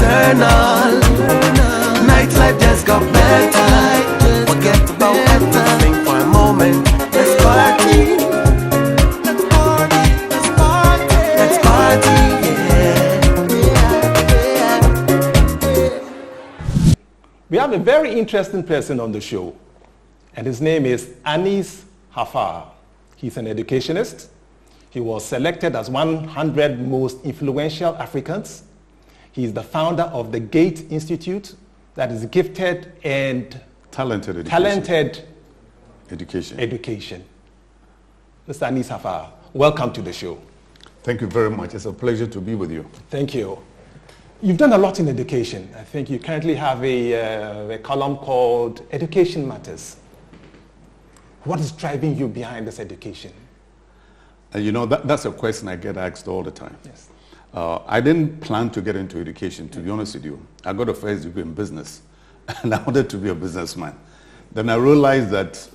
Nocturnal. Nightlife just got better. Forget about everything for a moment. Let's party. Let's party. Let's party. Let's party. Yeah. We have a very interesting person on the show, and his name is Anis Hafar. He's an educationist. He was selected as 100 most influential Africans. He is the founder of the Gate Institute, that is gifted and talented education. Mr. Anis Hafar, welcome to the show. Thank you very much. It's a pleasure to be with you. Thank you. You've done a lot in education. I think you currently have a column called Education Matters. What is driving you behind this education? You know, that's a question I get asked all the time. Yes. I didn't plan to get into education, to be honest with you. I got a first degree in business, and I wanted to be a businessman. Then I realized that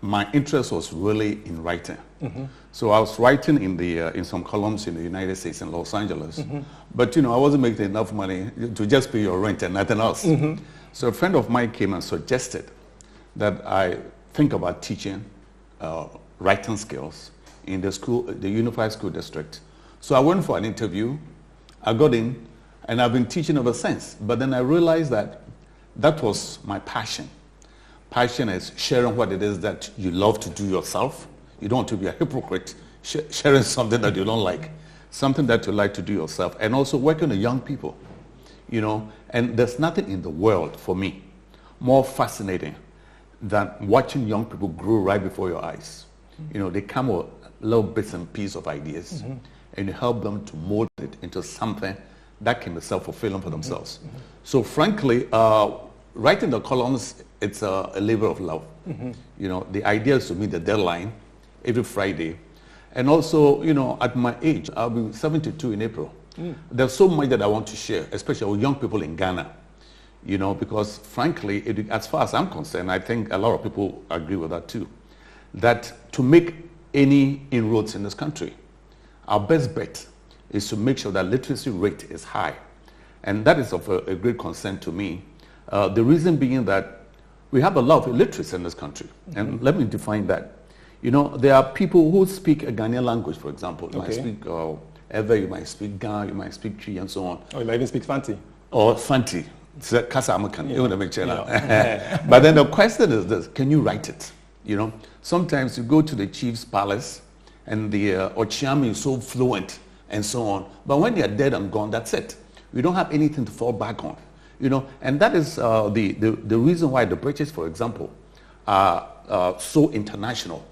my interest was really in writing. Mm-hmm. So I was writing in some columns in the United States in Los Angeles. Mm-hmm. But, you know, I wasn't making enough money to just pay your rent and nothing else. Mm-hmm. So a friend of mine came and suggested that I think about teaching writing skills in the Unified School District. So I went for an interview, I got in, and I've been teaching ever since. But then I realized that was my passion. Passion is sharing what it is that you love to do yourself. You don't want to be a hypocrite, sharing something that you don't like, something that you like to do yourself, and also working with young people, you know. And there's nothing in the world, for me, more fascinating than watching young people grow right before your eyes. You know, they come with little bits and pieces of ideas, mm-hmm. and you help them to mold it into something that can be self-fulfilling for themselves. Mm-hmm. So frankly, writing the columns, it's a labor of love. Mm-hmm. You know, the idea is to meet the deadline every Friday. And also, you know, at my age, I'll be 72 in April. Mm. There's so much that I want to share, especially with young people in Ghana. You know, because frankly, as far as I'm concerned, I think a lot of people agree with that too, that to make any inroads in this country, our best bet is to make sure that literacy rate is high. And that is of a great concern to me. The reason being that we have a lot of illiteracy in this country. Mm-hmm. And let me define that. You know, there are people who speak a Ghanaian language, for example. You might speak Ewe, you might speak Ga, you might speak Tree, and so on. Or you might even speak Fanti. Or Fanti. Kasa Amakan. But then the question is this: can you write it? You know, sometimes you go to the chief's palace, and the Ochiami is so fluent, and so on. But when they are dead and gone, that's it. We don't have anything to fall back on. You know, and that is the reason why the British, for example, are so international,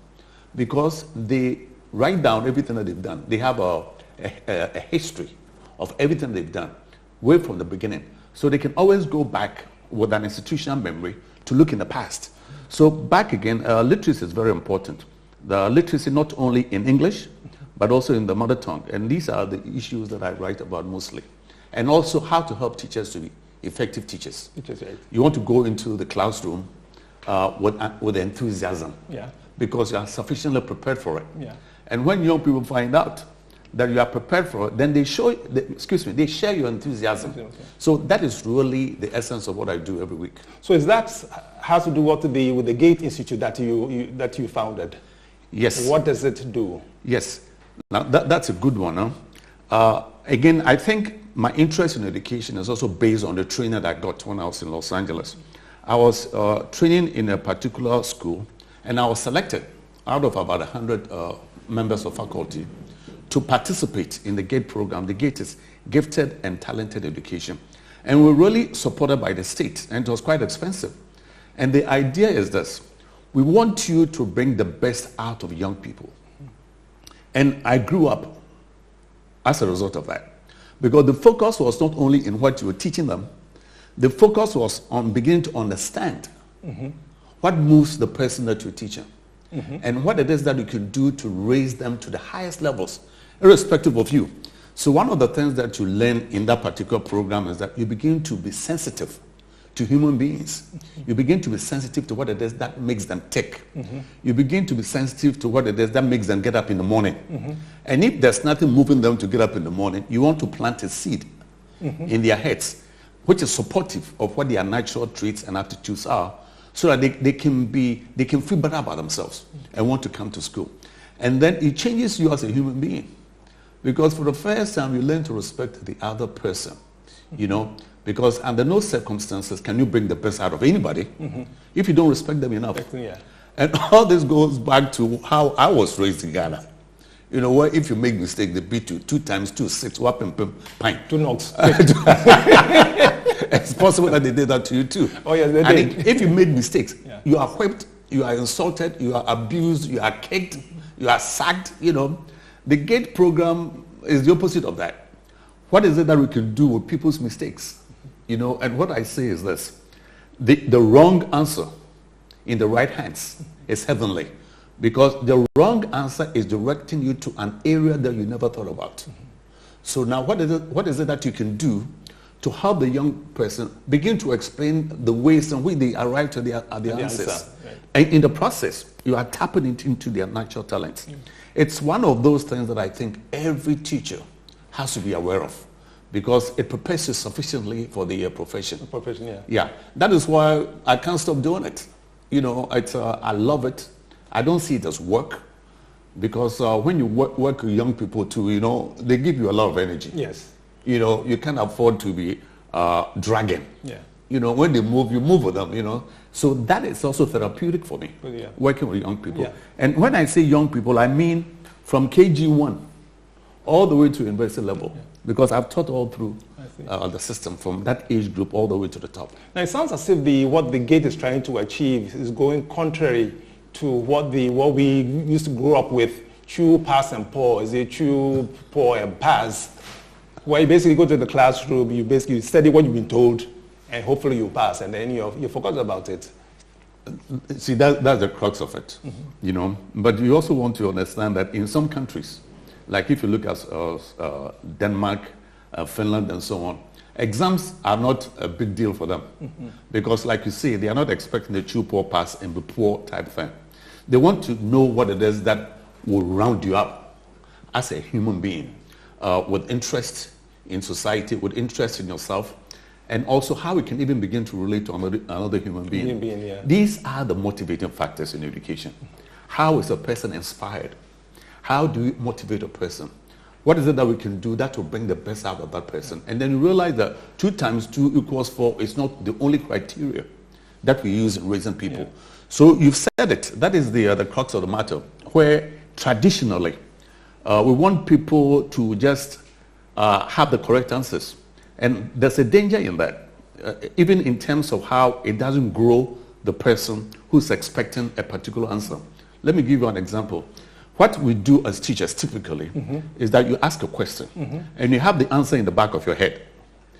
because they write down everything that they've done. They have a history of everything they've done, way from the beginning. So they can always go back with an institutional memory to look in the past. So back again, literacy is very important. The literacy not only in English, but also in the mother tongue. And these are the issues that I write about mostly. And also how to help teachers to be effective teachers. You want to go into the classroom with enthusiasm, because you are sufficiently prepared for it. Yeah. And when young people find out that you are prepared for it, then they they share your enthusiasm. Okay. So that is really the essence of what I do every week. So is that has to do with the Gate Institute that you founded? Yes. What does it do? Yes. Now that's a good one. Huh? Again, I think my interest in education is also based on the training that I got when I was in Los Angeles. I was training in a particular school, and I was selected out of about 100 members of faculty to participate in the GATE program. The GATE is Gifted and Talented Education. And we're really supported by the state, and it was quite expensive. And the idea is this: we want you to bring the best out of young people. And I grew up as a result of that, because the focus was not only in what you were teaching them, the focus was on beginning to understand what moves the person that you're teaching, and what it is that you can do to raise them to the highest levels, irrespective of you. So one of the things that you learn in that particular program is that you begin to be sensitive to human beings. You begin to be sensitive to what it is that makes them tick. You begin to be sensitive to what it is that makes them get up in the morning. And if there's nothing moving them to get up in the morning, you want to plant a seed in their heads which is supportive of what their natural traits and attitudes are, so that they can feel better about themselves and want to come to school. And then it changes you as a human being. Because for the first time, you learn to respect the other person, you know, because under no circumstances can you bring the best out of anybody if you don't respect them enough. Yeah. And all this goes back to how I was raised in Ghana. You know, where if you make mistake, they beat you 2 times 2, 6, whopping pine. 2 knocks. It's possible that they did that to you too. Oh yes, they and did. If you made mistakes, Yeah. you are whipped, you are insulted, you are abused, you are kicked, you are sacked, you know. The GATE program is the opposite of that. What is it that we can do with people's mistakes? You know, and what I say is this. The wrong answer in the right hands is heavenly, because the wrong answer is directing you to an area that you never thought about. So now what is it that you can do to help the young person begin to explain the ways in which they arrive to the answers? Answer, right. And in the process, you are tapping into their natural talents. It's one of those things that I think every teacher has to be aware of, because it prepares you sufficiently for the profession. Profession, yeah. Yeah, that is why I can't stop doing it. You know, I love it. I don't see it as work, because when you work with young people too, you know, they give you a lot of energy. Yes. You know, you can't afford to be dragging. Yeah. You know, when they move, you move with them, you know. So that is also therapeutic for me, Yeah. working with young people. Yeah. And when I say young people, I mean from KG1 all the way to university level, because I've taught all through the system from that age group all the way to the top. Now it sounds as if what the GATE is trying to achieve is going contrary to what we used to grow up with, chew, pass, and pour. Is it chew, pour, and pass? Where you basically go to the classroom, you basically study what you've been told, and hopefully you pass, and then you forgot about it. See, that's the crux of it, you know. But you also want to understand that in some countries, like if you look at Denmark, Finland, and so on, exams are not a big deal for them. Because like you say, they are not expecting the chew, pour, pass, and be poor type thing. They want to know what it is that will round you up as a human being, with interest in society, with interest in yourself, and also how we can even begin to relate to another human being. Yeah. These are the motivating factors in education. How is a person inspired? How do we motivate a person? What is it that we can do that will bring the best out of that person? And then you realize that 2 times 2 equals 4 is not the only criteria that we use in raising people. Yeah. So you've said it. That is the crux of the matter, where traditionally we want people to just have the correct answers. And there's a danger in that, even in terms of how it doesn't grow the person who's expecting a particular answer. Let me give you an example. What we do as teachers typically is that you ask a question and you have the answer in the back of your head.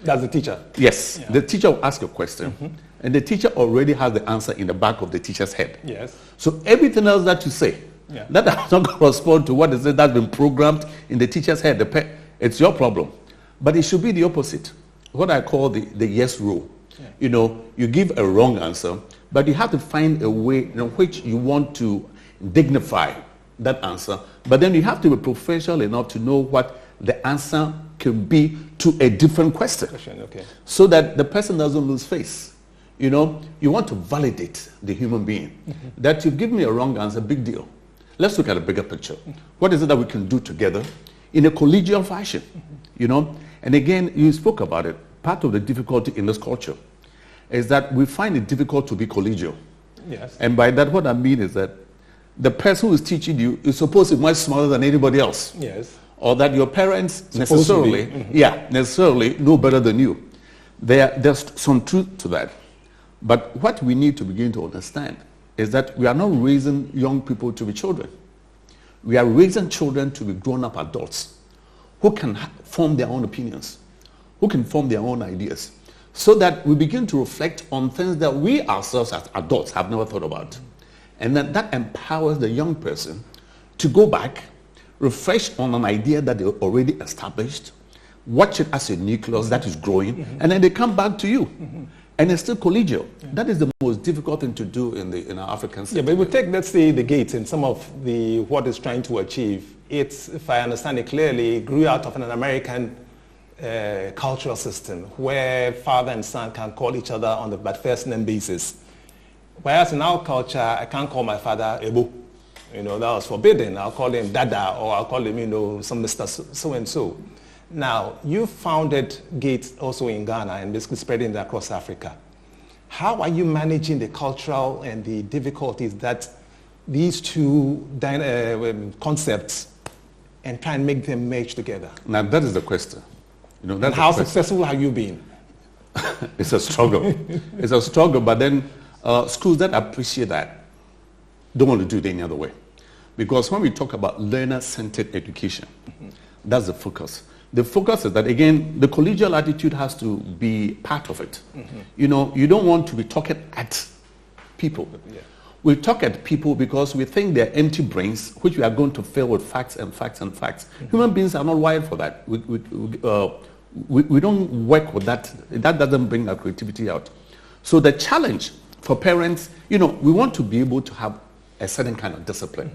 That's the teacher? Yes. Yeah. The teacher will ask a question and the teacher already has the answer in the back of the teacher's head. Yes. So everything else that you say, that does not correspond to what is it that's been programmed in the teacher's head, it's your problem. But it should be the opposite, what I call the yes rule. Yeah. You know, you give a wrong answer, but you have to find a way in which you want to dignify that answer. But then you have to be professional enough to know what the answer can be to a different question. Okay. So that the person doesn't lose face. You know, you want to validate the human being. That you give me a wrong answer, big deal. Let's look at a bigger picture. What is it that we can do together in a collegial fashion? You know, and again, you spoke about it. Part of the difficulty in this culture is that we find it difficult to be collegial. Yes. And by that, what I mean is that the person who is teaching you is supposed to be much smarter than anybody else. Yes. Or that your parents necessarily know better than you. There's some truth to that. But what we need to begin to understand is that we are not raising young people to be children. We are raising children to be grown-up adults who can form their own opinions, who can form their own ideas, so that we begin to reflect on things that we ourselves as adults have never thought about. And then that empowers the young person to go back, refresh on an idea that they already established, watch it as a nucleus that is growing, and then they come back to you. And it's still collegial. That is the most difficult thing to do in our African setting. Yeah, but we take, let's say, the GATE and some of what it's trying to achieve. It's, if I understand it clearly, it grew out of an American cultural system where father and son can call each other on the but first name basis. Whereas in our culture, I can't call my father Ebo. You know, that was forbidden. I'll call him Dada, or I'll call him, you know, some Mr. So-and-so. Now, you founded Gates also in Ghana and basically spreading it across Africa. How are you managing the cultural and the difficulties that these two concepts and try and make them merge together? Now, that is the question. You know, that's and how successful have you been? It's a struggle. It's a struggle, but then schools that appreciate that don't want to do it any other way. Because when we talk about learner-centered education, that's the focus. The focus is that, again, the collegial attitude has to be part of it. You know, you don't want to be talking at people. Yeah. We talk at people because we think they're empty brains, which we are going to fill with facts and facts and facts. Human beings are not wired for that. We don't work with that. That doesn't bring our creativity out. So the challenge for parents, you know, we want to be able to have a certain kind of discipline.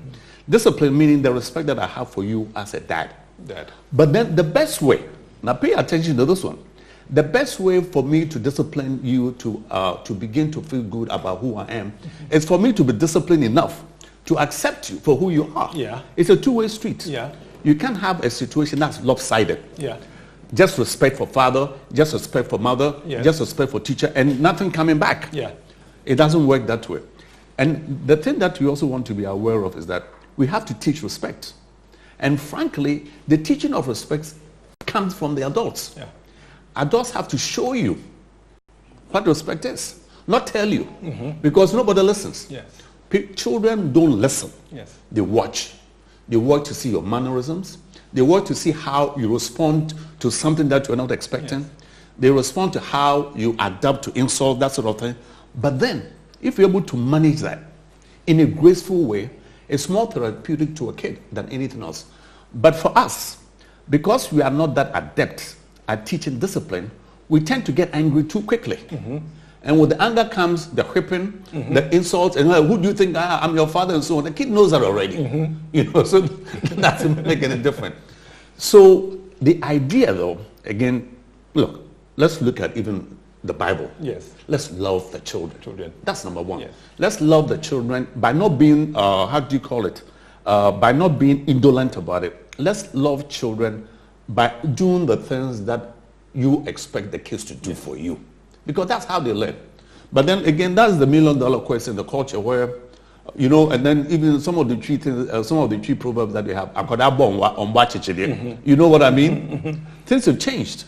Discipline meaning the respect that I have for you as a dad. But then the best way, now pay attention to this one, the best way for me to discipline you to begin to feel good about who I am is for me to be disciplined enough to accept you for who you are. Yeah. It's a two-way street. Yeah. You can't have a situation that's lopsided. Yeah. Just respect for father, just respect for mother, Yes. just respect for teacher, and nothing coming back. Yeah. It doesn't work that way. And the thing that we also want to be aware of is that we have to teach respect. And frankly, the teaching of respect comes from the adults. Yeah. Adults have to show you what respect is, not tell you, because nobody listens. Yes. Children don't listen. Yes. They watch. They watch to see your mannerisms. They watch to see how you respond to something that you're not expecting. Yes. They respond to how you adapt to insult, that sort of thing. But then, if you're able to manage that in a graceful way, it's more therapeutic to a kid than anything else. But for us, because we are not that adept at teaching discipline, we tend to get angry too quickly. And with the anger comes the whipping, the insults, and who do you think I'm your father and so on. The kid knows that already. You know, so that doesn't make any difference. So the idea though, again, look, let's look at even the Bible. Yes. Let's love the children. That's number one. Yes. Let's love the children by not being, how do you call it? By not being indolent about it. Let's love children by doing the things that you expect the kids to do for you. Because that's how they learn. But then again, that's the $1 million question, the culture where, you know, and then even some of the three things, some of the three proverbs that we have, you know what I mean? Things have changed.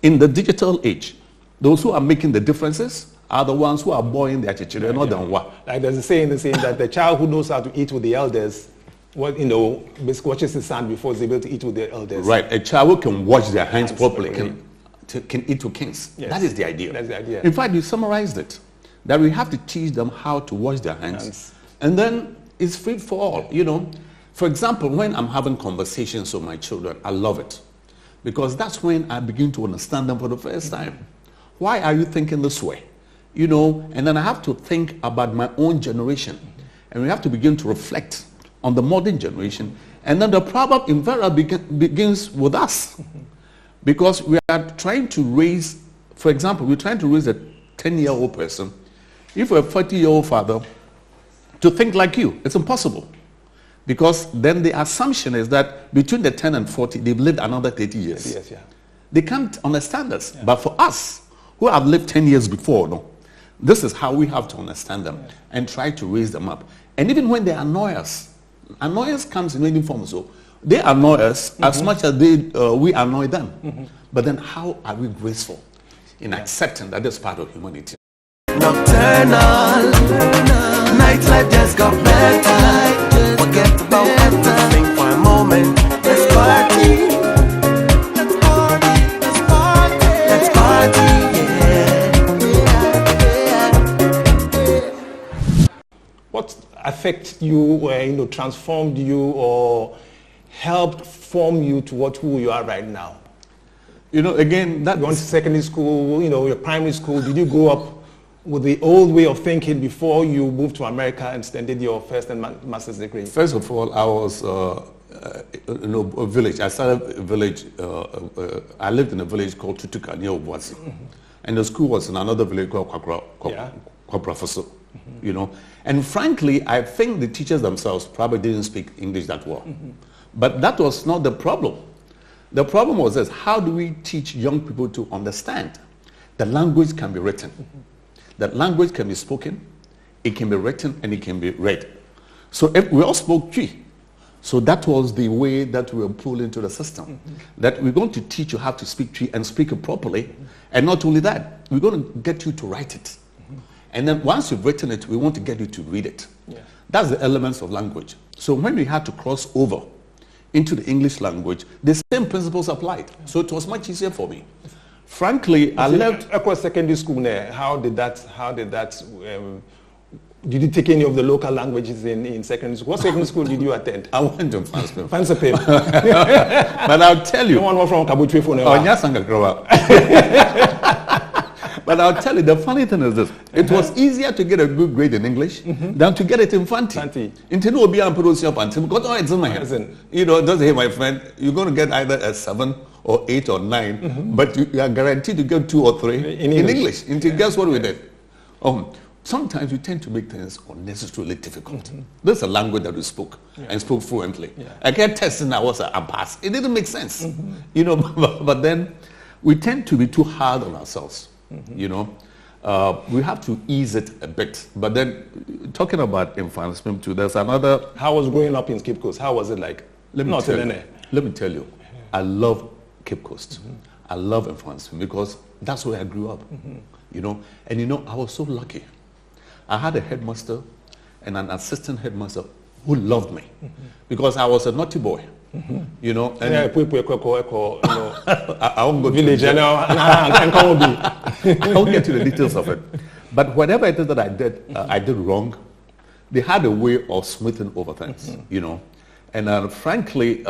In the digital age, those who are making the differences are the ones who are boring their children, not than what. Like there's a saying that the child who knows how to eat with the elders, you know, basically watches his son before he's able to eat with the elders. Right, a child who can wash their hands properly can eat with kings. Yes. That is the idea. That's the idea. In fact, you summarized it, that we have to teach them how to wash their hands. And then it's free for all, you know. For example, when I'm having conversations with my children, I love it. Because that's when I begin to understand them for the first time. Why are you thinking this way? You know, and then I have to think about my own generation. And we have to begin to reflect on the modern generation. And then the problem invariably begins with us. Because we are trying to raise, for example, we're trying to raise a 10-year-old person. If you're a 40-year-old father, to think like you, it's impossible. Because then the assumption is that between the 10 and 40, they've lived another 30 years. Yes, yeah. They can't understand us. Yeah. But for us, who have lived 10 years before, no, this is how we have to understand them and try to raise them up. And even when they annoy us, annoyance comes in many forms. So they annoy us as much as we annoy them. But then how are we graceful in accepting that this part of humanity? Nocturnal, nightlife just got better. Forget about everything for a moment. Let's party. Let's party. Let's party. Let's party. Yeah. What affected you, you know, transformed you, or helped form you to who you are right now? You know, again, that you went to secondary school, you know, your primary school. Did you grow up with the old way of thinking before you moved to America and did your first and master's degree? First of all, I was a village. I started a village. I lived in a village called Tutuka near Obuasi, and the school was in another village called Professor. You know, and frankly, I think the teachers themselves probably didn't speak English that well, but that was not the problem. The problem was this: how do we teach young people to understand the language can be written, that language can be spoken, it can be written, and it can be read. So if we all spoke Twi. So that was the way that we were pulled into the system. That we're going to teach you how to speak Twi and speak it properly. And not only that, we're going to get you to write it. And then once you've written it, we want to get you to read it. Yeah. That's the elements of language. So when we had to cross over into the English language, the same principles applied. So it was much easier for me. Frankly, I left across secondary school there. How did that did you take any of the local languages in secondary school? What secondary school did you attend? I went to Fanspeem. Fanspeem. But I'll tell you. No one from Kabutwe for now. But I'll tell you, the funny thing is this. It was easier to get a good grade in English than to get it in Fanti. In Tinu Obi and Perusia Fanti, because it's in my head. You know, doesn't hear my friend, you're going to get either a 7 or 8 or 9, but you are guaranteed to get 2 or 3 in English. Guess what we did? Sometimes we tend to make things unnecessarily difficult. This is a language that we spoke and spoke fluently. I kept testing, I was a pass. It didn't make sense, you know. But then we tend to be too hard on ourselves, you know. We have to ease it a bit. But then talking about advancement too, there's another. How was growing up in Cape Coast? How was it like? Let me tell you, I love Cape Coast. I love advancement because that's where I grew up, you know. And you know, I was so lucky. I had a headmaster and an assistant headmaster who loved me because I was a naughty boy, you know. And I won't go village. I won't get to the details of it. But whatever it is that I did wrong, they had a way of smoothing over things, you know. And frankly,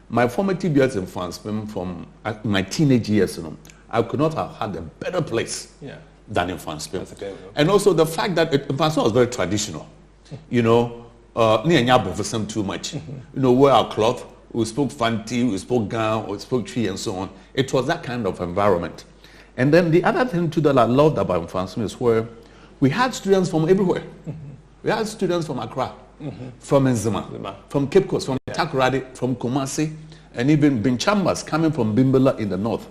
my formative years in France, from my teenage years, you know, I could not have had a better place. Than in Fanspeem. And also the fact that Fanspeem was very traditional. You know, too much. You know, wear our cloth, we spoke Fanti, we spoke Gan, we spoke Twi and so on. It was that kind of environment. And then the other thing too that I loved about Fanspeem is where we had students from everywhere. We had students from Accra, from Nzima, from Cape Coast, from Takoradi, from Kumasi, and even Binchambas coming from Bimbala in the north.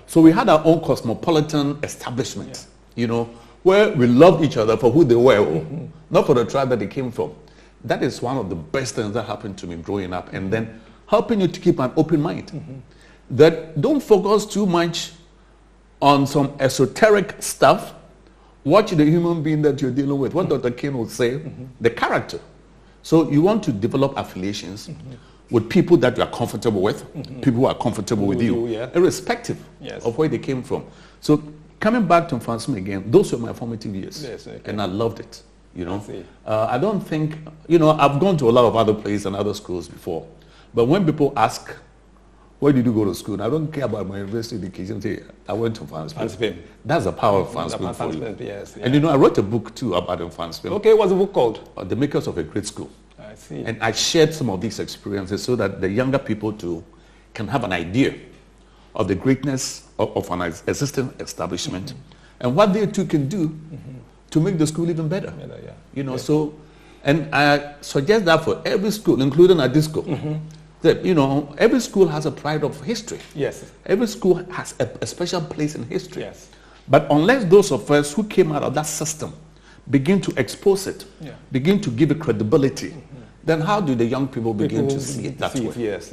So we had our own cosmopolitan establishment. You know, where we loved each other for who they were, not for the tribe that they came from. That is one of the best things that happened to me growing up. And then helping you to keep an open mind. That don't focus too much on some esoteric stuff. Watch the human being that you're dealing with. What Dr. King would say, the character. So you want to develop affiliations with people that you are comfortable with, people who are comfortable with you, irrespective of where they came from. So coming back to Fanspeem again, those were my formative years, and I loved it. You know, I don't think, you know, I've gone to a lot of other places and other schools before, but when people ask, where did you go to school? I don't care about my university education. Say, I went to Fanspeem. That's the power of Fanspeem for you. And you know, I wrote a book too about Fanspeem. Okay, what's the book called? The Makers of a Great School. I see. And I shared some of these experiences so that the younger people too can have an idea of the greatness of an existing establishment and what they too can do to make the school even better. You know, so, and I suggest that for every school, including at this school, that, you know, every school has a pride of history. Every school has a special place in history. But unless those of us who came out of that system begin to expose it, begin to give it credibility, then how do the young people begin to see it that way? Yes.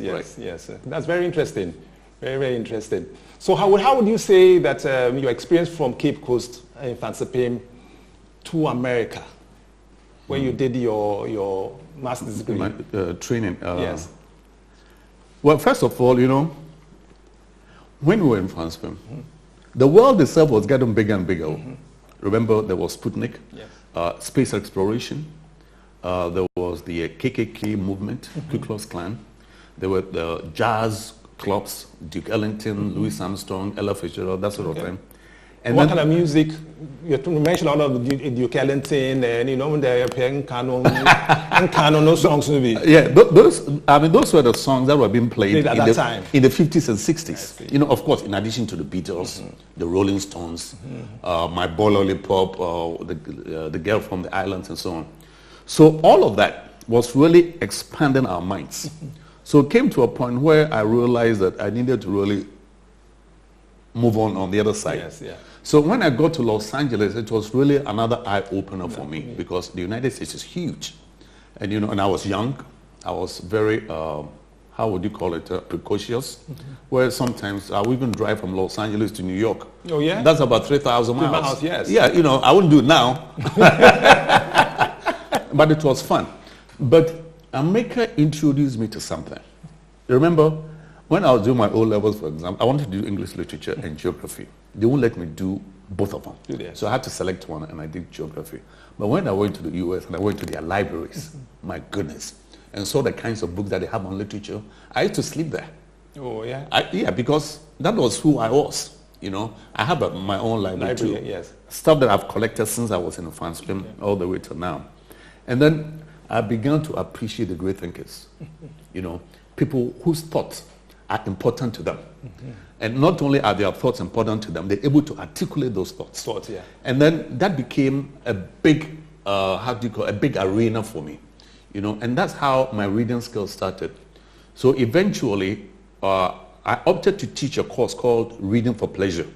That's very interesting. Very, very interesting. So how would you say that your experience from Cape Coast in Fanspeem to America, where you did your master's degree? Training. Well, first of all, you know, when we were in Fanspeem, the world itself was getting bigger and bigger. Remember, there was Sputnik, space exploration. There was the KKK movement, Ku Klux Klan. There were the jazz clubs, Duke Ellington, Louis Armstrong, Ella Fitzgerald, that sort of thing. And what then, kind of music? You mentioned a lot of Duke Ellington, and you know when they're playing canon, and canon no songs maybe. yeah, those were the songs that were being played At that time. in the 50s and 60s. You know, of course, in addition to the Beatles, the Rolling Stones, My Boy Lollipop, the Girl from the Islands, and so on. So all of that was really expanding our minds. So it came to a point where I realized that I needed to really move on the other side. Yes, yeah. So when I got to Los Angeles, it was really another eye-opener for me because the United States is huge. And, you know, and I was young. I was very, how would you call it, precocious, where sometimes I would even drive from Los Angeles to New York. Oh, yeah? That's about 3,000 miles. miles, yes. Yeah, you know, I wouldn't do it now. But it was fun. But America introduced me to something. You remember, when I was doing my O-levels, for example, I wanted to do English literature and geography. They won't let me do both of them. Yes. So I had to select one, and I did geography. But when I went to the US and I went to their libraries, my goodness, and saw the kinds of books that they have on literature, I used to sleep there. Oh, yeah? Yeah, because that was who I was. You know, I have my own library too. Yes. Stuff that I've collected since I was in the fan film all the way to now. And then I began to appreciate the great thinkers. You know, people whose thoughts are important to them. And not only are their thoughts important to them, they're able to articulate those thoughts. Yeah. And then that became a big, a big arena for me. You know, and that's how my reading skills started. So eventually, I opted to teach a course called Reading for Pleasure.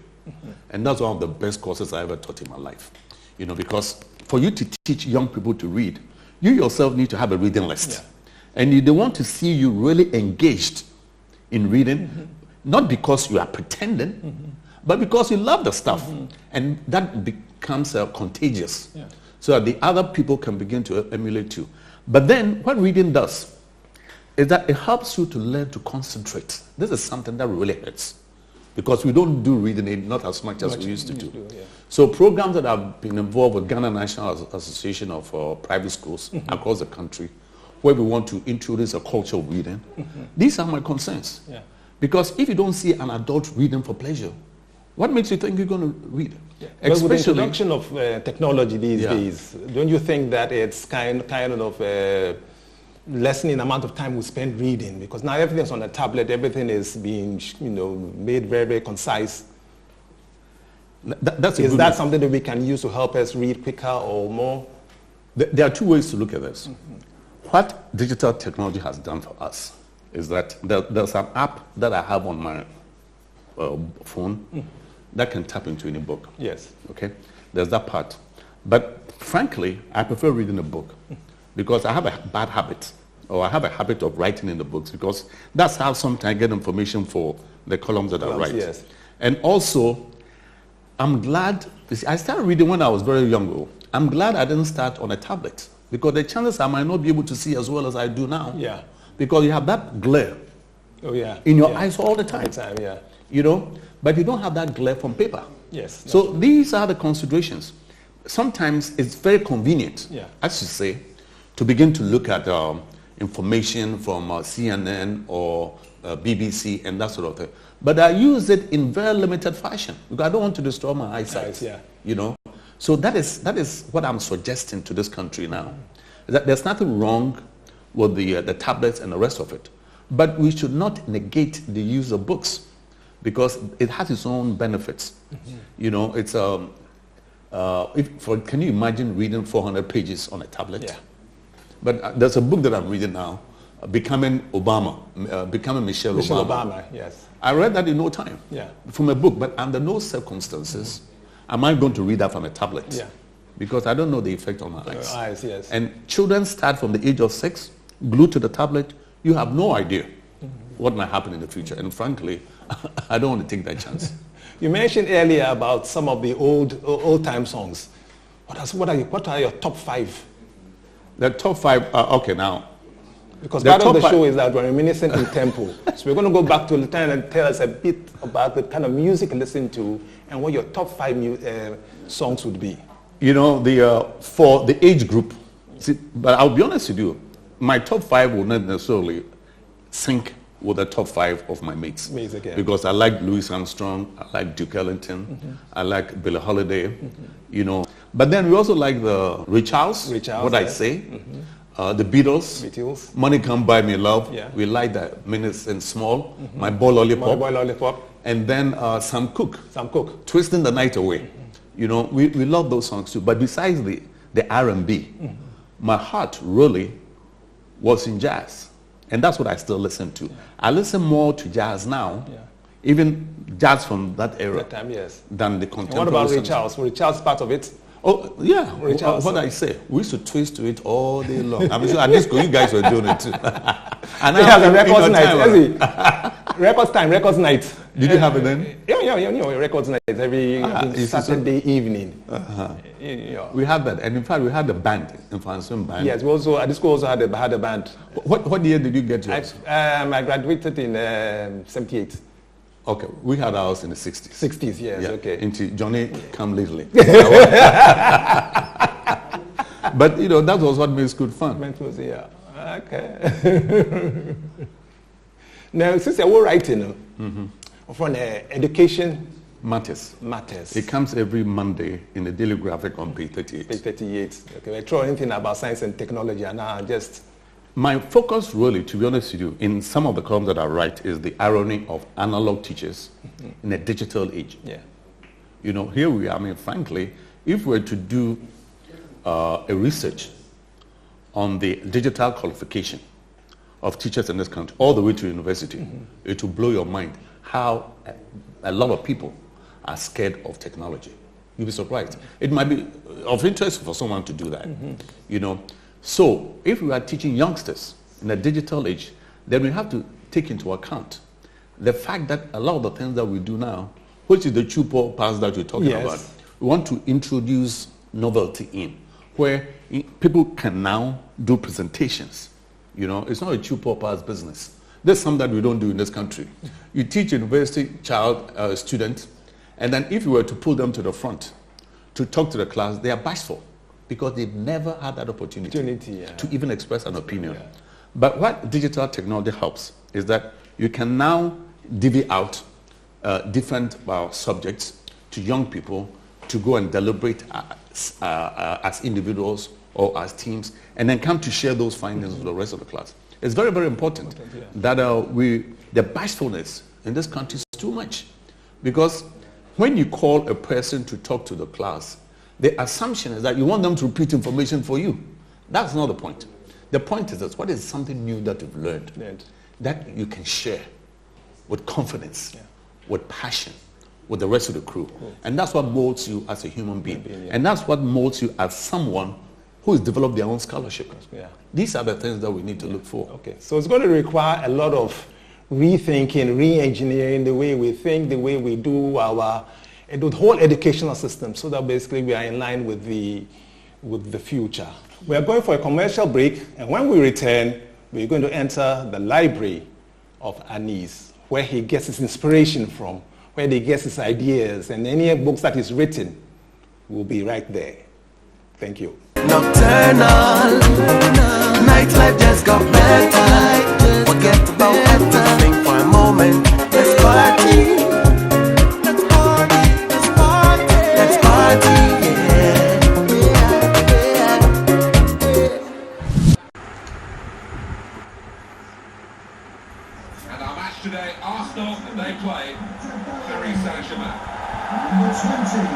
And that's one of the best courses I ever taught in my life. You know, because for you to teach young people to read, you yourself need to have a reading list. Yeah. And they want to see you really engaged in reading, not because you are pretending, but because you love the stuff. And that becomes contagious. Yeah. So that the other people can begin to emulate you. But then what reading does is that it helps you to learn to concentrate. This is something that really hurts because we don't do reading not as much as we used to do. Yeah. So programs that have been involved with Ghana National Association of Private Schools across the country, where we want to introduce a culture of reading, these are my concerns. Yeah. Because if you don't see an adult reading for pleasure, what makes you think you're going to read? Yeah. Well, with the introduction of technology these days, don't you think that it's kind of lessening the amount of time we spend reading? Because now everything's on a tablet, everything is being, you know, made very, very concise. Is that something that we can use to help us read quicker or more? There are two ways to look at this. What digital technology has done for us is that there's an app that I have on my phone that can tap into any book. Yes. Okay? There's that part. But frankly, I prefer reading a book because I have a bad habit, or I have a habit of writing in the books because that's how sometimes I get information for the columns that I write. Yes. And also, I'm glad, I started reading when I was very young. I'm glad I didn't start on a tablet because the chances I might not be able to see as well as I do now. Yeah. Because you have that glare in your eyes all the time. Yeah. You know, but you don't have that glare from paper. Yes. So these are the considerations. Sometimes it's very convenient, I should say, to begin to look at information from CNN or BBC and that sort of thing. But I use it in very limited fashion because I don't want to destroy my eyesight. You know, so that is what I'm suggesting to this country now. That there's nothing wrong with the tablets and the rest of it, but we should not negate the use of books because it has its own benefits. You know, it's can you imagine reading 400 pages on a tablet? Yeah. But there's a book that I'm reading now, Becoming Obama, Becoming Michelle Obama. Yes. I read that in no time. Yeah. From a book, but under no circumstances am I going to read that from a tablet. Yeah. Because I don't know the effect on my eyes. Yes. And children start from the age of 6, glued to the tablet. You have no idea what might happen in the future. And frankly, I don't want to take that chance. You mentioned earlier about some of the old-time songs. What are your top 5? The top 5, okay, now. Because part of the show is that we're reminiscent in tempo. So we're going to go back to the time and tell us a bit about the kind of music you listen to and what your top 5 songs would be. You know, for the age group, but I'll be honest with you, my top 5 will not necessarily sync with the top 5 of my mates. Because I like Louis Armstrong, I like Duke Ellington, I like Billie Holiday, you know. But then we also like the Ray Charles, what I say, the Beatles, Money Can't Buy Me Love. We like that, Minutes and Small, My Boy Lollipop. And then Sam Cooke, Twisting the Night Away. You know, we love those songs too. But besides the R&B, my heart really was in jazz. And that's what I still listen to. I listen more to jazz now, even jazz from that era, than the contemporary. And what about Ray Charles? Ray Charles part of it? Oh, yeah. What I say, we used to twist to it all day long. I'm sure at this you guys were doing it too. And we have a records night. Records night. Did you have it then? Yeah, records night every Saturday evening. We had that, and in fact, we had a band, Infanson band. Yes, we also at the school also had a band. What year did you get yours? I graduated in 78. Okay, we had ours in the 60s. 60s, yes, okay. Into Johnny Come Lately. But, you know, that was what makes good fun. Okay. Now, since you're writing, from education matters. It comes every Monday in the Daily Graphic on page 38. Page 38. Okay, we're throwing anything about science and technology, and now just... My focus really, to be honest with you, in some of the columns that I write is the irony of analog teachers in a digital age. You know, here we are, I mean, frankly, if we were to do a research on the digital qualification of teachers in this country, all the way to university, it will blow your mind how a lot of people are scared of technology. You'll be surprised. It might be of interest for someone to do that, you know. So if we are teaching youngsters in a digital age, then we have to take into account the fact that a lot of the things that we do now, which is the chupo pass that you're talking about, we want to introduce novelty in, where people can now do presentations. You know, it's not a chupo pass business. There's something that we don't do in this country. You teach university students, and then if you were to pull them to the front to talk to the class, they are bashful, because they've never had that opportunity to even express an opinion. But what digital technology helps is that you can now divvy out different subjects to young people to go and deliberate as individuals or as teams, and then come to share those findings with the rest of the class. It's very, very important that the bashfulness in this country is too much. Because when you call a person to talk to the class, the assumption is that you want them to repeat information for you. That's not the point. The point is that what is something new that you've learned that you can share with confidence, with passion, with the rest of the crew. And that's what molds you as a human being. And that's what molds you as someone who has developed their own scholarship. These are the things that we need to look for. Okay, so it's going to require a lot of rethinking, re-engineering the way we think, the way we do the whole educational system, so that basically we are in line with the future. We are going for a commercial break, and when we return, we're going to enter the library of Anis, where he gets his inspiration from, where he gets his ideas, and any books that he's written will be right there. Thank you. Nocturnal, nightlife just got better. Forget about everything for a moment. Let's party. And our match today, Arsenal, they play Paris Saint-Germain. Number 20,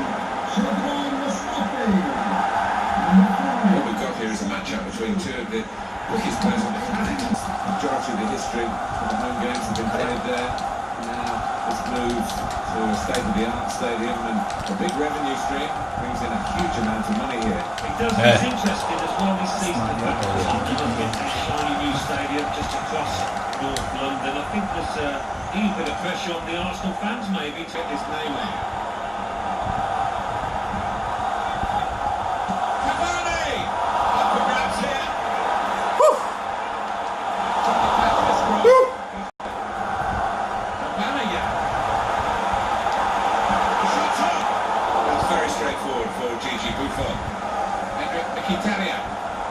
Shadwan Mustafi. What we've got here is a matchup between two of the quickest players on the planet. The majority of the history of the home games have been played there. Now it's moved to a state-of-the-art stadium, and a big revenue stream brings in a huge amount of money here. It does. It's interesting as well this season. The fact that Arsenal have been to a shiny new stadium just across North London. I think there's even a bit of pressure on the Arsenal fans maybe to get this name out.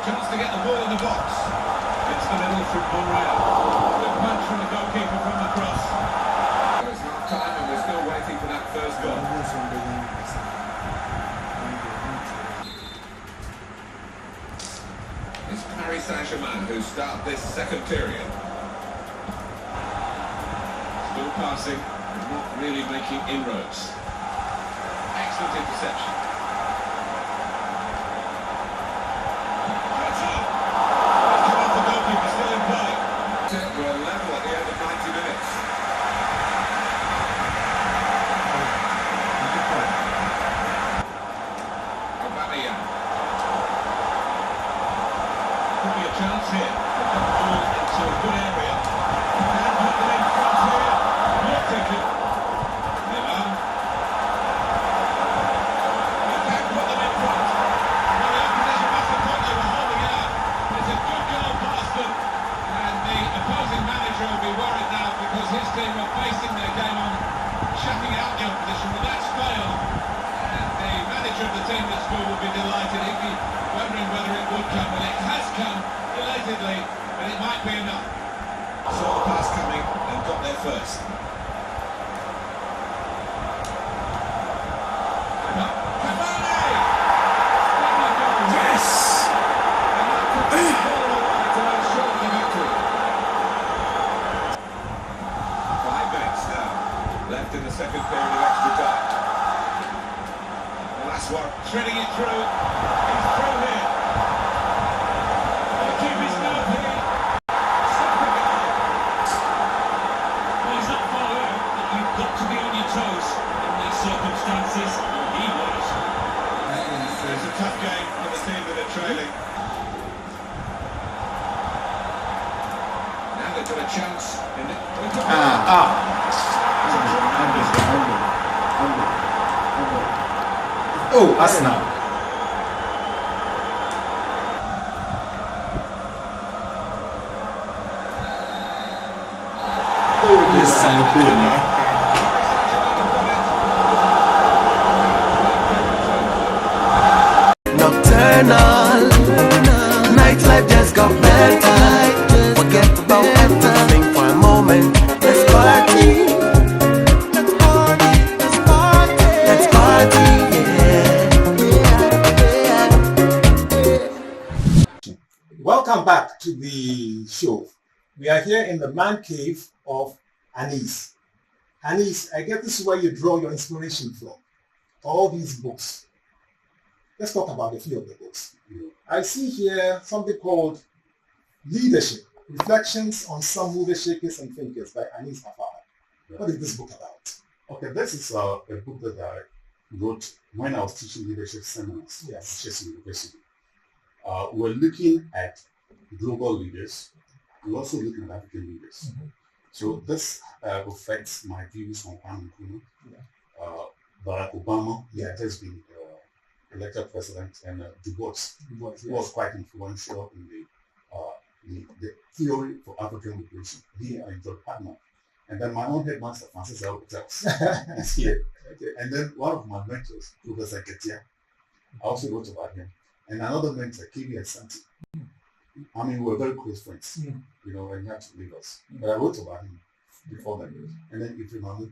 Chance to get the ball in the box. It's the middle from Monreal. The punch from the goalkeeper. Paris Saint-Germain, who start this second period. Still passing, not really making inroads. Excellent interception. That's up! It's come off the goalkeeper, still in play. We're level at the end of 90 minutes. Aubameyang. Could be a chance here. They've got the ball into a good area. And put them in front here. Not thinking. Milan. They can put them in front. Well, the opposition must have thought they were holding it up. It's a good goal past them. And the opposing manager will be worried now because his team were basing their game on shutting out the opposition. But that's failed. And the manager of the team that scored will be delighted. He'd be wondering whether it would come. Well, it has come, belatedly, but it might be enough. Saw the pass coming and got there first. Cavani! Yes! And that puts the ball away to ensure the victory. 5 minutes now left in the second period of extra time. The last one, threading it through. He's through here. The keeper's now here. Stopping it. Well, he's not far out, but you've got to be on your toes in these circumstances. He was. It's a tough game for the team that are trailing. Now they've got a chance in the... Oh, Arsenal. Oh, this is a good man. Nocturnal, nightlife just got better. Forget about everything for a moment. Let's party. Let's party. Let's party. Let's party. Yeah. Welcome back to the show. We are here in the man cave of Anis. Anis, I guess this is where you draw your inspiration from. All these books. Let's talk about a few of the books. I see here something called Leadership, Reflections on Some Movie Shakers and Thinkers by Anis Hafar. What is this book about? Okay, this is a book that I wrote when I was teaching leadership seminars at Yes. Chess University. We're looking at global leaders. We're also looking at African leaders. So this reflects my views on Kwame Nkrumah, Barack Obama, he had just been elected president, and Du Bois, who was quite influential in the theory for African liberation. He and George Padman. And then my own headmaster, Francis L. Hotels, is here. Okay. And then one of my mentors, Professor Ketia, I also wrote about him. And another mentor, K.B. Asante. I mean, we were very close friends, you know, and he had to leave us. But I wrote about him before that. And then Ifeanyi,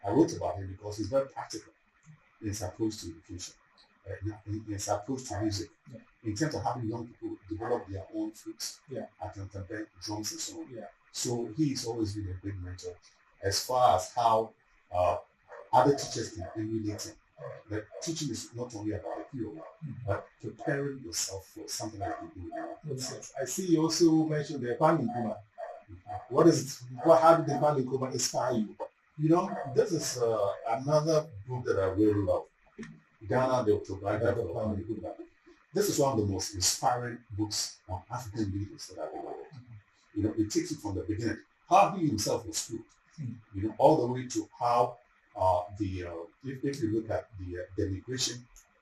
I wrote about him because he's very practical in his approach to education, in his approach to music, in terms of having young people develop their own flutes, contemporary drums and so on. So he's always been a big mentor as far as how other teachers can emulate him. That teaching is not only about the theory, but preparing yourself for something like you do now. Yes. I see you also mentioned the Kwame Nkrumah. How did the Kwame Nkrumah inspire you? You know, this is another book that I really love. Ghana, the Autobiography of Kwame Nkrumah. This is one of the most inspiring books on African leaders that I've ever read. You know, it takes it from the beginning. How he himself was schooled, you know, all the way to how if you look at the migration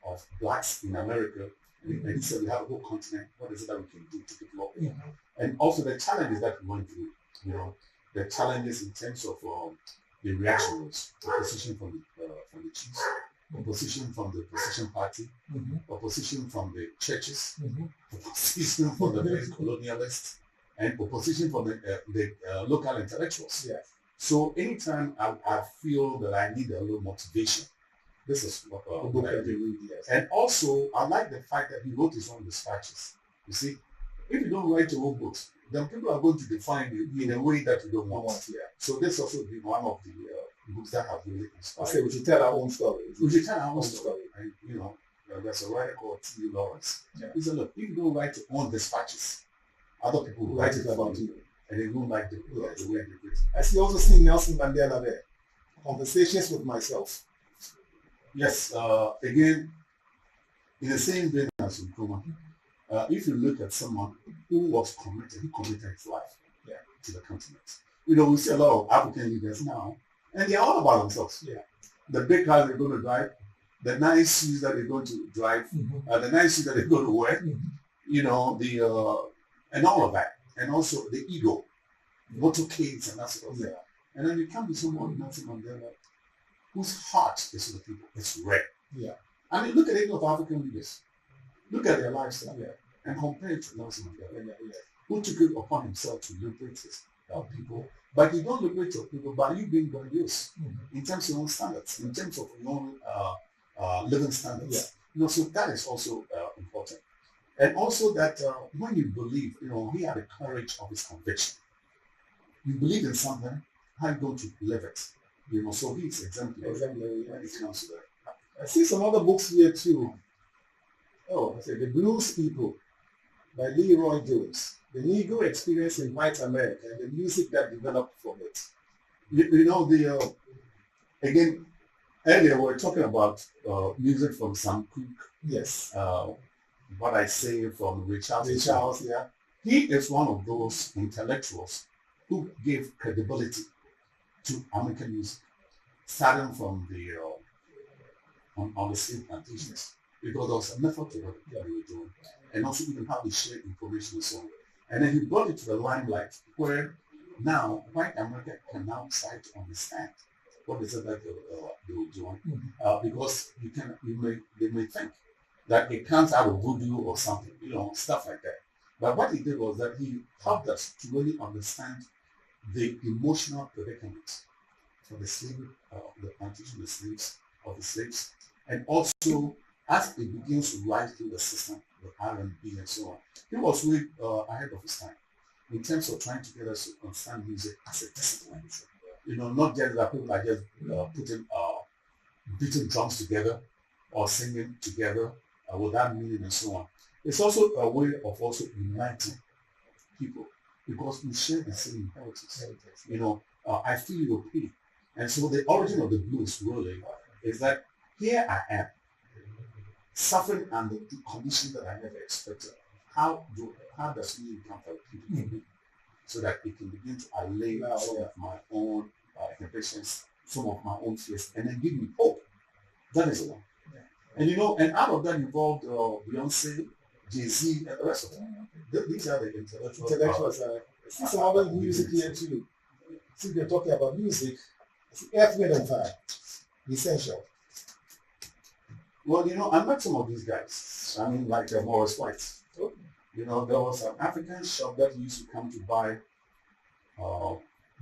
of blacks in America, and he said we have a whole continent, what is it that we can do to develop it? And also the challenges that we went through, you know, the challenges in terms of the reactions, opposition from the chiefs, opposition from the opposition party, opposition from the churches, opposition from the colonialists, and opposition from the local intellectuals. So anytime I feel that I need a little motivation, this is what I do. And also, I like the fact that he wrote his own dispatches. You see, If you don't write your own books, then people are going to define you in a way that you don't want. Yeah. So this also been one of the books that have really inspired. Okay, we should tell our own story. We should tell our own story. And, you know, there's a writer called T. Lawrence. Yeah. He said, look, if you don't write your own dispatches, other people will write it about you. And they don't like the way they write. I see also see Nelson Mandela there. Conversations with myself. Yes, again, in the same vein as Nkrumah, if you look at someone who was committed, he committed his life to the continent. You know, we see a lot of African leaders now, and they're all about themselves. Yeah. The big cars they're going to drive, the nice shoes that they're going to drive, the nice shoes that they're going to wear, you know, and all of that. And also the ego, motorcades and that sort of thing. And then you come to someone, Nelson Mandela, whose heart is with the people. It's rare. Yeah. I mean, look at any of African leaders. Look at their lifestyle and compare it to Nelson Mandela, who took it upon himself to liberate his people. But you don't liberate your people by you being grandiose in terms of your own standards, in terms of your own living standards. Yeah. You know, so that is also important. And also that when you believe, you know, he had the courage of his conviction. You believe in something, how are you going to live it? You know, so he's exemplary when it comes to that. I see some other books here too. Oh, I say The Blues People by Leroy Jones. The Negro Experience in White America and the music that developed from it. You know, again, earlier we were talking about music from Sam Cooke. Yes. What I say from Ray Charles. Ray Charles, yeah. He is one of those intellectuals who gave credibility to American music, starting from the on the slave plantations, because there was a method to what they were doing, and also even how they shared information and so on. And then he brought it to the limelight, where now white America can now try to understand what is it that they were doing, because they may think that it comes out of voodoo or something, you know, stuff like that. But what he did was that he helped us to really understand the emotional predicament for the slave, the plantation, the slaves, and also as it begins to rise through the system, the R&B and so on. He was way ahead of his time in terms of trying to get us to understand music as a discipline. You know, not just that people are just beating drums together or singing together without meaning and so on. It's also a way of also uniting people because we share the same inheritance. You know, I feel your pain. And so the origin of the blues really is that here I am, suffering under the conditions that I never expected. How does healing come for people so that it can begin to allay some of my own inhibitions, some of my own fears, and then give me hope. That is all. And you know, and out of that involved Beyonce, Jay-Z, and the rest of them. These are the intellectuals. See some other music here too. Since we're talking about music, Earth, Wind and Fire, Essential. Well, you know, I met some of these guys. I mean, like Morris White. You know, there was an African shop that used to come to buy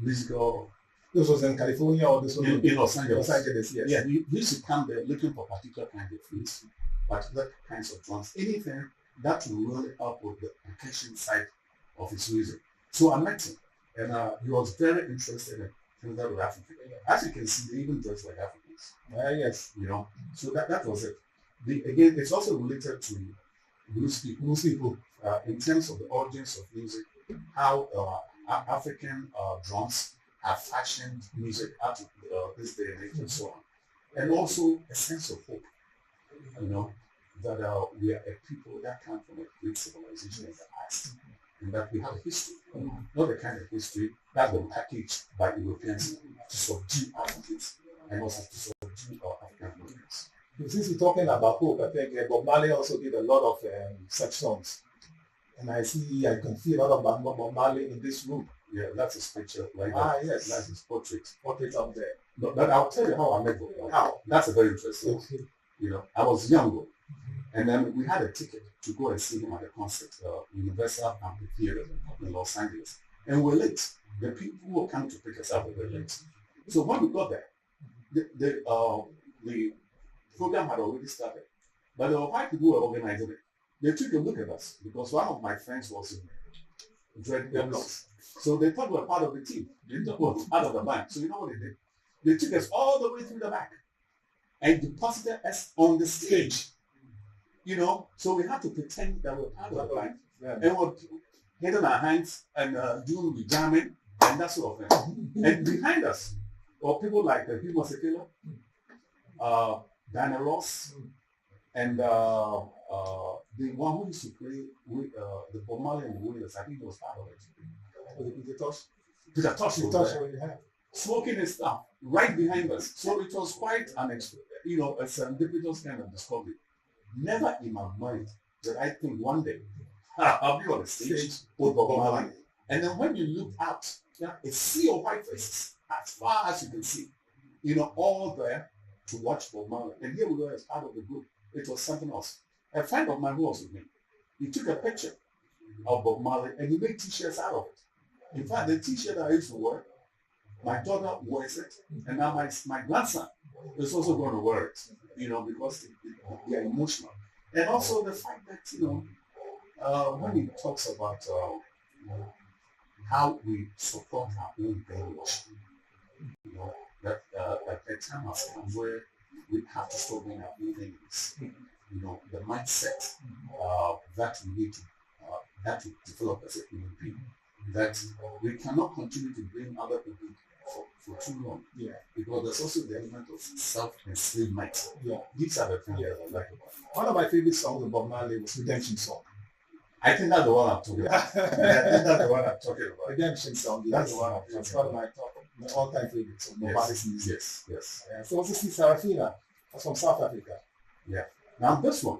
musical. This was in California or this was in Los Angeles? Los Angeles, yes. Yeah, you used to come there looking for particular kinds of flutes, particular kinds of drums, anything that will really help with the percussion side of his music. So I met him, and he was very interested in things that were African. As you can see, they even dress like Africans. Yes. You know, so that was it. Again, it's also related to blues people in terms of the origins of music, how African drums have fashioned music out of this day and age and so on. And also a sense of hope, you know, that we are a people that come from a great civilization in the past, and that we have a history, not the kind of history that's been packaged by Europeans to subdue Africans and also to subdue African Americans. Since we're talking about hope, I think Bob Marley also did a lot of such songs. And I can feel a lot of Bob Marley in this room. Yeah, that's his picture right there. Yes. That's his portrait Up there. But I'll tell you how I met Bob Marley. How? That's a very interesting. You know, I was younger, and then we had a ticket to go and see him at a concert, Universal Amphitheater in Los Angeles. And we're late. The people who were coming to pick us up were late. So when we got there, the program had already started. But there were white people who were organizing it. they took a look at us because one of my friends was in dreadlocks. So they thought we were part of the team. They thought we were part of the band. So you know what they did? They took us all the way through the back and deposited us on the stage. You know, so we had to pretend that we were part of the band. And we're hitting our hands and doing the jamming and that sort of thing. And behind us were people like Hugh Masekela, Diana Ross, and the one who used to play with the Bob Marley and Williams. I think he was part of it. Peter Tosh was there, smoking his stuff right behind us. So it was quite an a serendipitous kind of discovery. Never in my mind that I think one day I'll be on the stage with Bob Marley. And then when you look out, a sea of white faces as far as you can see, all there to watch Bob Marley. And here we were as part of the group. It was something else. A friend of mine who was with me, he took a picture of Bob Marley and he made t-shirts out of it. In fact, the t-shirt I used to wear, my daughter wears it, and now my grandson is also going to wear it, because they are emotional. And also the fact that, when he talks about how we support our own brainwashing, that a time has come where we have to stop being our own enemies. The mindset that we need to that we develop as a human being, that we cannot continue to blame other people for too long. Yeah. Because there's also the element of self-enslavement. Yeah. These are the things that I like about it. One of my favorite songs of Bob Marley was Redemption Song. I think that's the one I'm talking about. I think that's the one I'm talking about. Redemption Song. That's the one I'm talking about. It's one of my all-time favorites of Bob Marley's music. Yes. So also see Sarafina. That's from South Africa. Yeah. Now this one,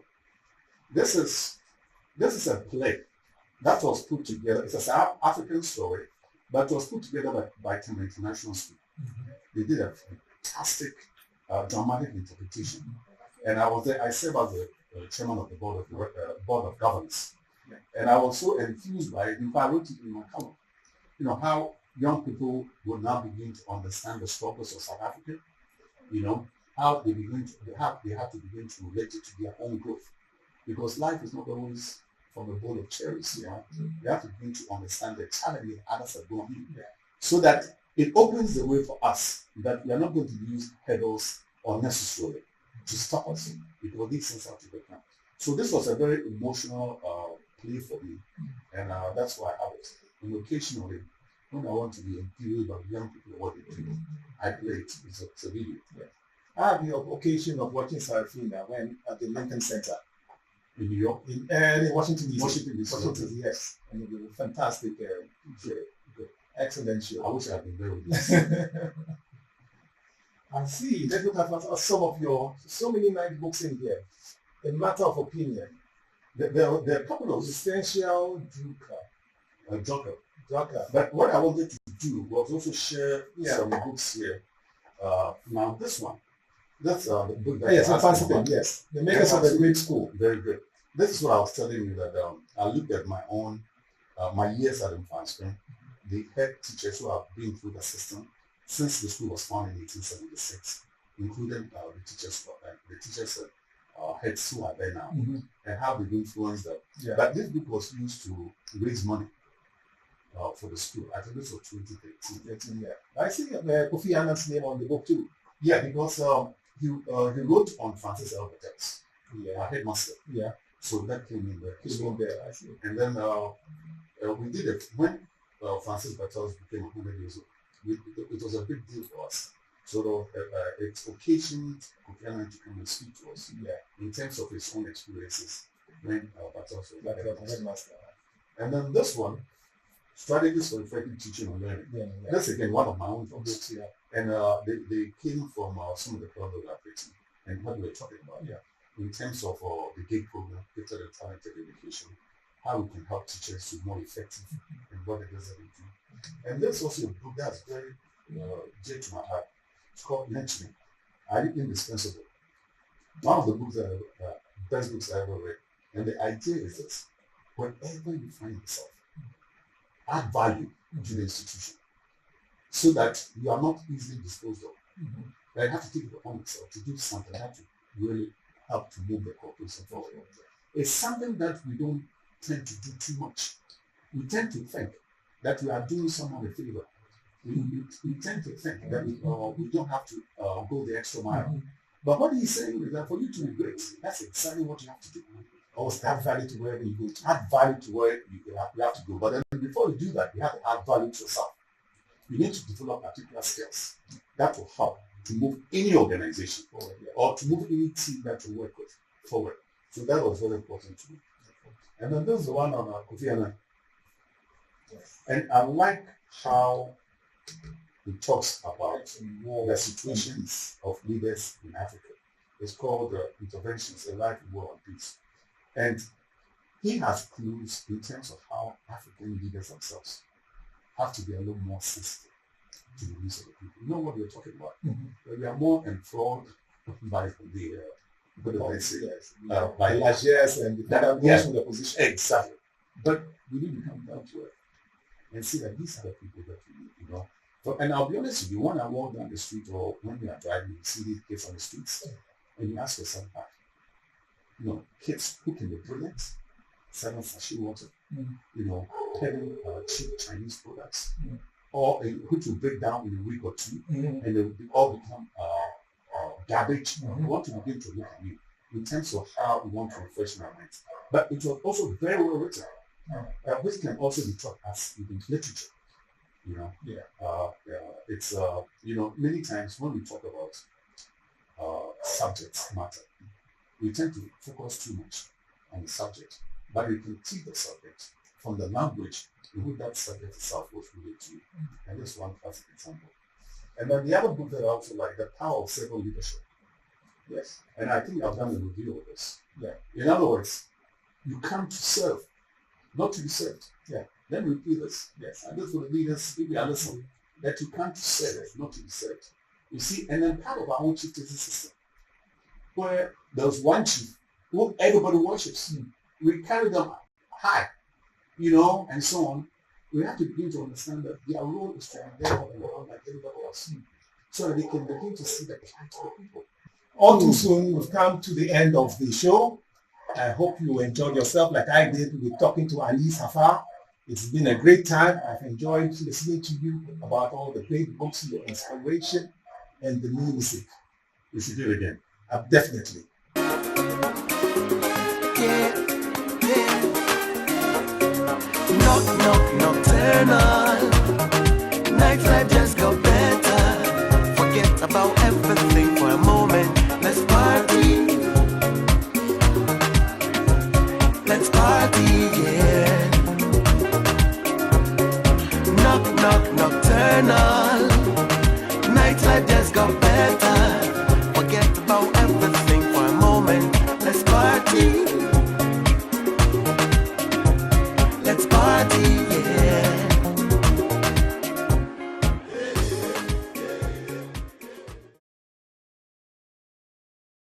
this is a play that was put together. It's a South African story, but it was put together by Tim International School. Mm-hmm. They did a fantastic dramatic interpretation, and I was there. I served as the chairman of the board of governors, and I was so enthused by it. In fact, I wrote it in my column. How young people will now begin to understand the struggles of South Africa. How they have to begin to relate it to their own growth, because life is not always from a bowl of cherries. They have to begin to understand the challenges others are going through, so that it opens the way for us that we are not going to use hurdles unnecessarily to stop us, because these things have to be done. So this was a very emotional play for me, and that's why I was. And occasionally, when I want to be enthused about young people what they do, I play it. It's a video. Yeah. I had the occasion of watching Sarafina when at the Lincoln Center in New York, in Washington DC. Yes, and it was a fantastic, excellent show. I wish I had been there with you. I see. Let's look at some of your so many nice books in here. A Matter of Opinion. There are a couple of Essential Joker. But what I wanted to do was also share some books here. Now this one. That's the book that yes. The Makers of a Great School. Very good. This is what I was telling you that I looked at my own, my years at Mfanskrin, the head teachers who have been through the system since the school was founded in 1876, including the teachers heads who are there now, and how they've influenced them. Yeah. But this book was used to raise money for the school. I think this was 2013. Yeah. I see Kofi Annan's name on the book too. Yeah, because he wrote on Francis Albertex, our headmaster. Yeah. So that came in there. I see. And then we did it when Francis Bartels became 100 years old. It was a big deal for us. So it occasioned Kofi Annan to come and speak to us in terms of his own experiences when Bartels was headmaster. And then this one, Strategies for Effective Teaching and Learning. That's again one of my own books here. And they came from some of the programs that I've written and what we were talking about in terms of the GIG program, Gifted and Talented Education, how we can help teachers to be more effective in what it is that they do. And there's also a book that's very dear to my heart. It's called Mentoring. I think indispensable. One of the books that best books I ever read. And the idea is this: wherever you find yourself, add value to the institution, so that you are not easily disposed of. You have to take it upon yourself to do something that to really help to move the corporation forward. It's something that we don't tend to do too much. We tend to think that we are doing someone a favor. We tend to think that we don't have to go the extra mile. But what he's saying is that for you to be great, that's exactly what you have to do. Always add value to wherever you go. Add value to where you have to go. But then before you do that, you have to add value to yourself. You need to develop particular skills that will help to move any organization forward, or to move any team that you work with forward. So that was very important to me. And then there's the one on Kofi Annan. And I like how he talks about the situations of leaders in Africa. It's called Interventions, A Life in War and Peace. And he has clues in terms of how African leaders themselves have to be a little more sensitive to the needs of the people. You know what we're talking about? We are more enthralled by the by largesse and the position. Exactly. But we need to come down to it and see that these are the people that we need, you know. So, and I'll be honest with you, when I walk down the street or when we are driving, you see these kids on the streets, and you ask yourself, you know, kids who can be brilliant, selling sachet water, you know, peddling cheap Chinese products, or which will break down in a week or two, and they will all become garbage. We want to begin to look at you in terms of how we want to refresh our minds. But it was also very well written, which can also be taught as even literature. You know, it's you know, many times when we talk about subjects matter, we tend to focus too much on the subject, but we can teach the subject from the language in which that subject itself was related to. And this one classic example. And then the other book that I also like, The Power of Servant Leadership. Yes. And I think I've done a review of this. Yeah. In other words, you come to serve, not to be served. Yeah. Then repeat this. Yes. And this for the leaders, if you are listening, that you come to serve, not to be served. You see, and then part of our own chieftaincy system, where there's one chief who everybody worships. We carry them high, you know, and so on. We have to begin to understand that their role is to be there on the world like everybody else, so that they can begin to see the plight of the people. All too soon, we've come to the end of the show. I hope you enjoyed yourself like I did with talking to Anis Hafar. It's been a great time. I've enjoyed listening to you about all the great books, your inspiration, and the new music. We should do it again. Definitely. Nocturnal. Nightlife just got better. Forget about everything for a moment.